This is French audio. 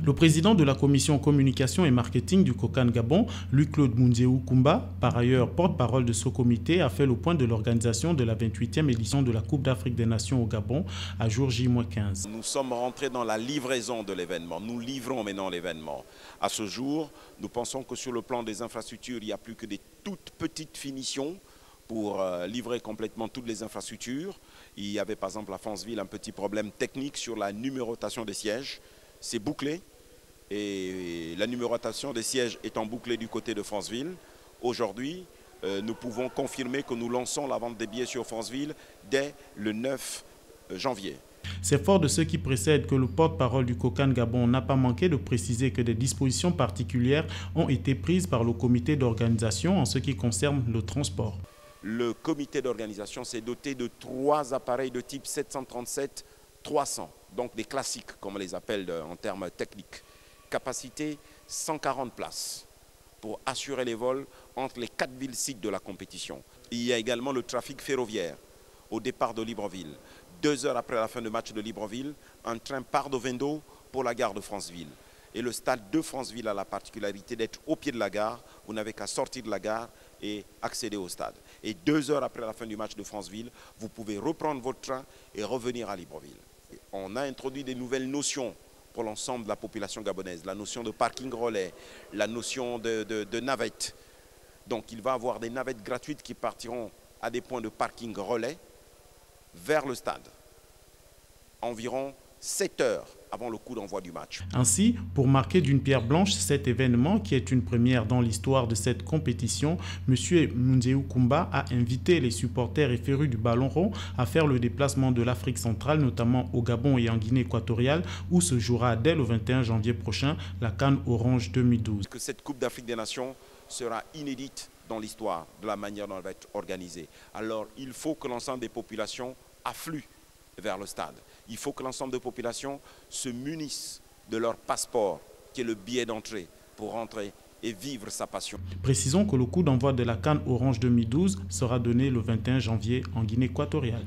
Le président de la commission communication et marketing du COCAN Gabon, Louis-Claude Mounzeou Koumba, par ailleurs porte-parole de ce comité, a fait le point de l'organisation de la 28e édition de la Coupe d'Afrique des Nations au Gabon à jour J-15. Nous sommes rentrés dans la livraison de l'événement. Nous livrons maintenant l'événement. À ce jour, nous pensons que sur le plan des infrastructures, il n'y a plus que des toutes petites finitions pour livrer complètement toutes les infrastructures. Il y avait par exemple à Franceville un petit problème technique sur la numérotation des sièges. C'est bouclé et la numérotation des sièges étant bouclée du côté de Franceville, aujourd'hui, nous pouvons confirmer que nous lançons la vente des billets sur Franceville dès le 9 janvier. C'est fort de ce qui précède que le porte-parole du COCAN Gabon n'a pas manqué de préciser que des dispositions particulières ont été prises par le comité d'organisation en ce qui concerne le transport. Le comité d'organisation s'est doté de 3 appareils de type 737-300, donc des classiques comme on les appelle en termes techniques. Capacité 140 places pour assurer les vols entre les 4 villes-sites de la compétition. Il y a également le trafic ferroviaire au départ de Libreville. 2 heures après la fin du match de Libreville, un train part de Vendo pour la gare de Franceville. Et le stade de Franceville a la particularité d'être au pied de la gare. Vous n'avez qu'à sortir de la gare et accéder au stade. Et 2 heures après la fin du match de Franceville, vous pouvez reprendre votre train et revenir à Libreville. On a introduit des nouvelles notions pour l'ensemble de la population gabonaise. La notion de parking relais, la notion de navette. Donc il va y avoir des navettes gratuites qui partiront à des points de parking relais vers le stade. Environ 7 heures avant le coup d'envoi du match. Ainsi, pour marquer d'une pierre blanche cet événement qui est une première dans l'histoire de cette compétition, M. Mounzeou Koumba a invité les supporters et férus du ballon rond à faire le déplacement de l'Afrique centrale, notamment au Gabon et en Guinée équatoriale, où se jouera dès le 21 janvier prochain la CAN Orange 2012. Que cette Coupe d'Afrique des Nations sera inédite dans l'histoire de la manière dont elle va être organisée. Alors il faut que l'ensemble des populations affluent vers le stade. Il faut que l'ensemble des populations se munissent de leur passeport, qui est le billet d'entrée, pour rentrer et vivre sa passion. Précisons que le coup d'envoi de la CAN Orange 2012 sera donné le 21 janvier en Guinée équatoriale.